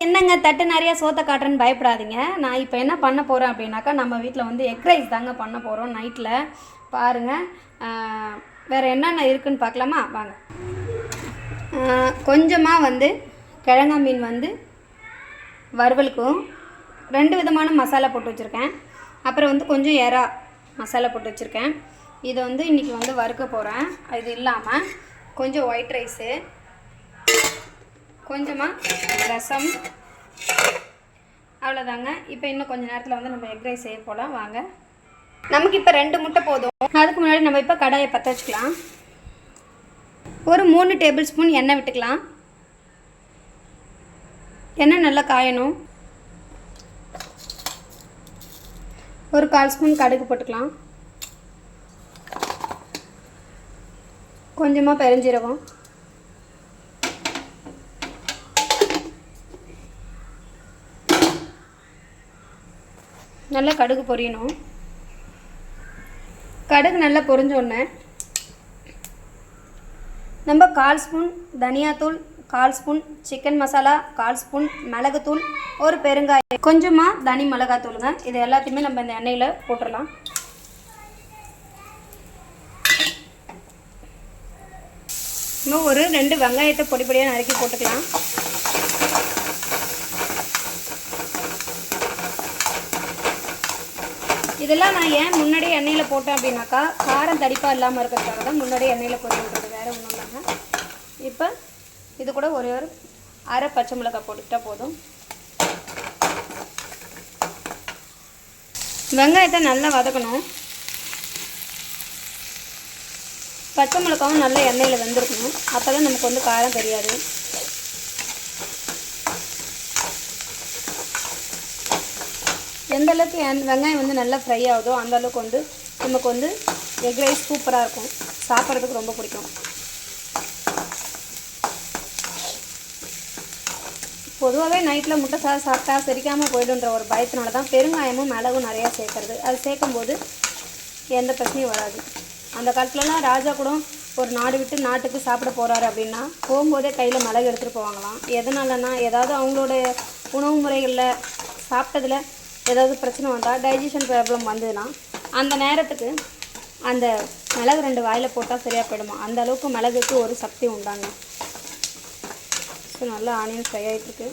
என்னங்க தட்டு நிறையா சோத்தை காட்டுறேன்னு பயப்படாதீங்க. நான் இப்போ என்ன பண்ண போகிறேன் அப்படின்னாக்கா, நம்ம வீட்டில் வந்து எக் ரைஸ் தாங்க பண்ண போகிறோம் நைட்டில். பாருங்கள், வேறு என்னென்ன இருக்குதுன்னு பார்க்கலாமா? வாங்க. கொஞ்சமாக வந்து கிழங்கா மீன் வந்து வறுவலுக்கும் 2 விதமான மசாலா போட்டு வச்சுருக்கேன். அப்புறம் வந்து கொஞ்சம் எறா மசாலா போட்டு வச்சுருக்கேன். இதை வந்து இன்றைக்கி வந்து வறுக்க போகிறேன். இது இல்லாமல் கொஞ்சம் ஒயிட் ரைஸு, கொஞ்சமாக ரசம், அவ்வளோதாங்க. இப்போ இன்னும் கொஞ்சம் நேரத்தில் வந்து நம்ம எக் ரைஸ் செய்ய போகலாம். வாங்க. நமக்கு இப்போ 2 முட்டை போதும். அதுக்கு முன்னாடி நம்ம இப்போ கடாயை பற்ற வச்சுக்கலாம். ஒரு 3 டேபிள் ஸ்பூன் எண்ணெய் விட்டுக்கலாம். எண்ணெய் நல்லா காயணும். ஒரு 1/4 ஸ்பூன் கடுகு போட்டுக்கலாம். கொஞ்சமாக பெருஞ்சீரகம், நல்லா கடுகு பொரியணும். கடுகு நல்லா பொரிஞ்சோடனே நம்ம 1/4 ஸ்பூன் தனியாத்தூள், 1/4 ஸ்பூன் சிக்கன் மசாலா, 1/4 ஸ்பூன் மிளகுத்தூள், ஒரு பெருங்காயம், கொஞ்சமாக தனி மிளகாத்தூளுங்க. இது எல்லாத்தையுமே நம்ம இந்த எண்ணெயில் போட்டுடலாம். இன்னும் ஒரு 2 வெங்காயத்தை பொடி பொடியாக நறுக்கி போட்டுக்கலாம். இதெல்லாம் நான் ஏன் முன்னாடியே எண்ணெயில் போட்டேன் அப்படின்னாக்கா, காரம் தடிப்பாக இல்லாமல் இருக்கிறதுக்காக தான் முன்னாடியே எண்ணெயில் பொடி விட்டுறது, வேறு ஒன்றும் இல்லைங்க. இப்போ இது கூட ஒரு 1/2 பச்சை மிளகாய் போட்டுக்கிட்டால் போதும். வெங்காயத்தை நல்லா வதக்கணும். பச்சை மிளகாவும் நல்லா எண்ணெயில் வெந்திருக்கணும். அப்போ தான் நமக்கு வந்து காரம் தெரியாது. எந்த அளவுக்கு வெங்காயம் வந்து நல்லா ஃப்ரை ஆகுதோ அந்த அளவுக்கு வந்து நமக்கு வந்து எக் ரைஸ் சூப்பராக இருக்கும், சாப்பிட்றதுக்கு ரொம்ப பிடிக்கும். பொதுவாகவே நைட்டில் முட்டை சாப்பிட்டா செரிக்காமல் போய்டுன்ற ஒரு பயத்தினால தான் பெருங்காயமும் மிளகும் நிறையா சேர்க்கறது. அது சேர்க்கும்போது எந்த பிரச்சனையும் வராது. அந்த காலத்துலலாம் ராஜா கூட ஒரு நாடு விட்டு நாட்டுக்கு சாப்பிட போகிறாரு அப்படின்னா போகும்போதே கையில் மிளகு எடுத்துகிட்டு போவாங்களாம். எதனாலன்னா, ஏதாவது அவங்களோட உணவு முறைகளில் சாப்பிட்டதில் ஏதாவது பிரச்சனை வந்தால், டைஜஷன் ப்ராப்ளம் வந்ததுன்னா அந்த நேரத்துக்கு அந்த மிளகு 2 வாயில் போட்டால் சரியாக போயிடுமா. அந்த அளவுக்கு மிளகுக்கு ஒரு சக்தி உண்டாங்க. ஸோ நல்லா ஆனியன் ஃப்ரை ஆகிட்டுருக்கு.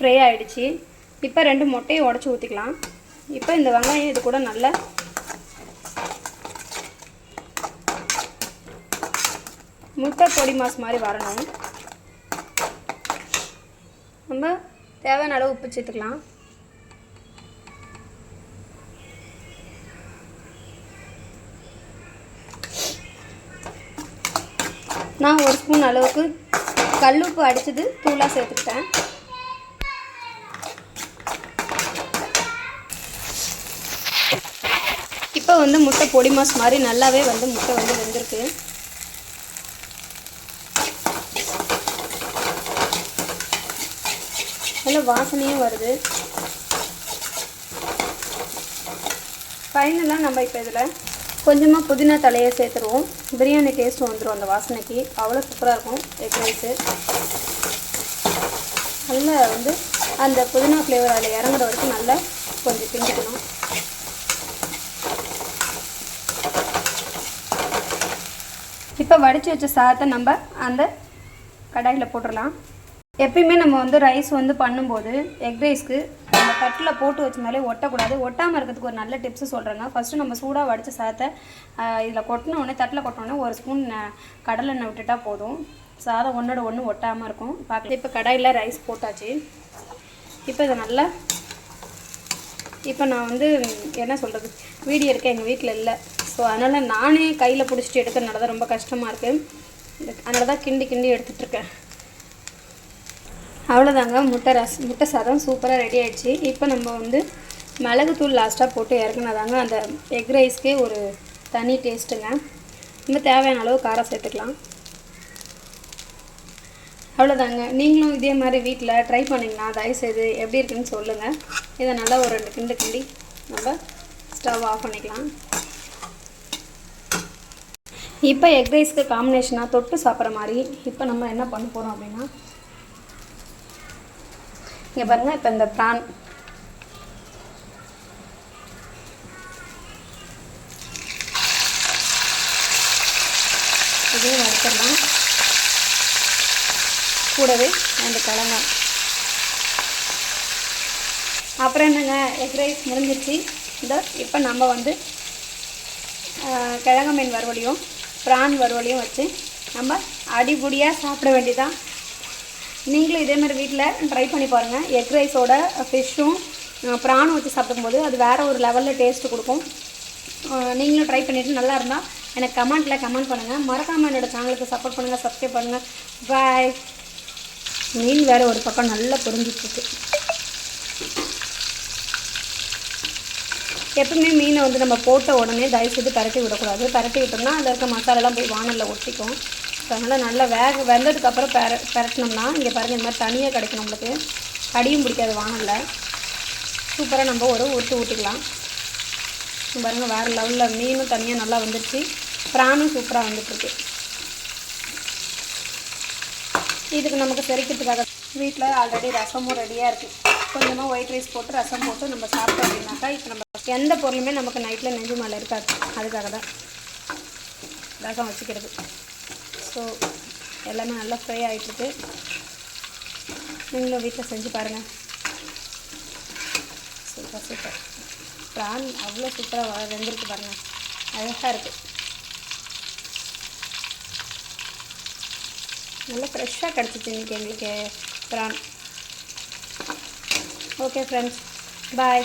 ஃப்ரை ஆகிடுச்சு. இப்போ 2 முட்டையை உடச்சி ஊற்றிக்கலாம். இப்போ இந்த வெங்காயம் இது கூட நல்லா முட்டை பொடி மாஸ் மாதிரி வரணும். நம்ம தேவையான அளவு உப்பு சேர்த்துக்கலாம். நான் 1 ஸ்பூன் அளவுக்கு கல்லுப்பு அடித்தது தூளாக சேர்த்துக்கிட்டேன். இப்போ வந்து முட்டை பொடி மாஸ் மாதிரி நல்லாவே வந்து முட்டை வந்து வெந்திருக்கு. நல்ல வாசனையும் வருது. ஃபைனலாக நம்ம இப்போ இதில் கொஞ்சமாக புதினா தலையை சேர்த்துருவோம். பிரியாணி டேஸ்ட் வந்துடும் அந்த வாசனைக்கு. அவ்வளோ சூப்பராக இருக்கும் எக் ரைஸு. நல்லா வந்து அந்த புதினா ஃப்ளேவர் அதில் இறங்குற வரைக்கும் நல்லா கொஞ்சம் கிண்டிக்கணும். இப்போ வடித்து வச்ச சாதத்தை நம்ம அந்த கடாயில் போட்டுடலாம். எப்பயுமே நம்ம வந்து ரைஸ் வந்து பண்ணும்போது எக் ரைஸ்க்கு நம்ம தட்டில் போட்டு வச்ச மேலே ஒட்டக்கூடாது. ஒட்டாமல் இருக்கிறதுக்கு ஒரு நல்ல டிப்ஸு சொல்கிறேங்க. ஃபஸ்ட்டு நம்ம சூடாக வடித்த சாதத்தை இதில் கொட்டினோடனே, தட்டில் கொட்டினோடனே ஒரு ஸ்பூன் கடலெண்ணெய் விட்டுட்டால் போதும். சாதம் ஒன்றோட ஒன்று ஒட்டாமல் இருக்கும். பார்க்கலாம். இப்போ கடாயில் ரைஸ் போட்டாச்சு. இப்போ இதை நல்லா, இப்போ நான் வந்து என்ன சொல்கிறது, வீடியோ எடுக்க எங்கள் வீட்டில் இல்லை. ஸோ அதனால் நானே கையில் பிடிச்சிட்டு எடுக்கிறதுனால தான் ரொம்ப கஷ்டமாக இருக்குது. அதனால தான் கிண்டி கிண்டி எடுத்துகிட்ருக்கேன். அவ்வளோதாங்க, முட்டை சாதம் சூப்பராக ரெடி ஆகிடுச்சு. இப்போ நம்ம வந்து மிளகுத்தூள் லாஸ்ட்டாக போட்டு இறக்குனாதாங்க அந்த எக் ரைஸ்க்கே ஒரு தனி டேஸ்ட்டுங்க. நம்ம தேவையான அளவு காரம் சேர்த்துக்கலாம். அவ்வளோதாங்க. நீங்களும் இதே மாதிரி வீட்டில் ட்ரை பண்ணிங்கன்னா தயவுசெய்து எப்படி இருக்குன்னு சொல்லுங்கள். இதை நல்லா ஒரு 2 கிண்டு கிண்டி நம்ம ஸ்டவ் ஆஃப் பண்ணிக்கலாம். இப்போ எக் ரைஸ்க்கு காம்பினேஷனாக தொட்டு சாப்பிட்ற மாதிரி இப்போ நம்ம என்ன பண்ண போகிறோம் அப்படின்னா, இங்கே பாருங்கள், இப்போ இந்த ப்ரான் இதையும் வறுத்துடலாம். கூடவே அந்த கிழங்கு. அப்புறம் என்னங்க, எக் ரைஸ் முடிஞ்சிருச்சு. இப்போ நம்ம வந்து கிழங்கு மீன் வறுவலையும் ப்ரான் வறுவலையும் வச்சு நம்ம அடிபொடியாக சாப்பிட வேண்டியதான். நீங்களும் இதேமாதிரி வீட்டில் ட்ரை பண்ணி பாருங்கள். எக் ரைஸோட ஃபிஷ்ஷும் ப்ரானும் வச்சு சாப்பிடும்போது அது வேறு ஒரு லெவலில் டேஸ்ட்டு கொடுக்கும். நீங்களும் ட்ரை பண்ணிவிட்டு நல்லா இருந்தால் எனக்கு கமெண்ட் பண்ணுங்கள். மறக்காமல் என்னோடய சேனலுக்கு சப்போர்ட் பண்ணுங்கள், சப்ஸ்கிரைப் பண்ணுங்கள். பாய். மீன் வேறு ஒரு பக்கம் நல்லா பொரிஞ்சிட்ருக்கு. எப்பவுமே மீனை வந்து நம்ம போட்ட உடனே தயவுசெய்து பரட்டி விடக்கூடாது. பரட்டி விட்டோம்னா அதில் இருக்க மசாலாலாம் போய் வானலில் ஒட்டிக்கும். ஸோ அதனால் நல்லா வெந்ததுக்கப்புறம் பரட்டினோம்னா இங்கே பாருங்கள், இந்த மாதிரி தனியாக கிடைக்கும். நம்மளுக்கு கடியும் பிடிக்காது வானலில். சூப்பராக நம்ம ஒரு ஊற்றிக்கலாம். பாருங்கள், வேறு லெவலில் மீனும் தனியாக நல்லா வந்துடுச்சு, ப்ரானும் சூப்பராக வந்துட்டுருக்கு. இதுக்கு நமக்கு செரிக்கிறதுக்காக வீட்டில் ஆல்ரெடி ரசமும் ரெடியாக இருக்குது. கொஞ்சமாக ஒயிட் ரைஸ் போட்டு ரசம் போட்டு நம்ம சாப்பிட்டோம் அப்படின்னாக்கா, இப்போ நம்ம எந்த பொருளுமே நமக்கு நைட்டில் நெஞ்சு மேலே இருக்காது. அதுக்காக தான் ரசம் வச்சுக்கிறது. ஸோ எல்லாமே நல்லா ஃப்ரை ஆகிட்டுருக்கு. நீங்களும் வீட்டில் செஞ்சு பாருங்கள். சூப்பர். ப்ரான் அவ்வளோ சூப்பராக வெந்திருக்கு பாருங்கள், அழகாக இருக்குது. நல்லா ஃப்ரெஷ்ஷாக கிடச்சிச்சு இன்றைக்கி எங்களுக்கு ப்ரான். ஓகே ஃப்ரெண்ட்ஸ், பாய்.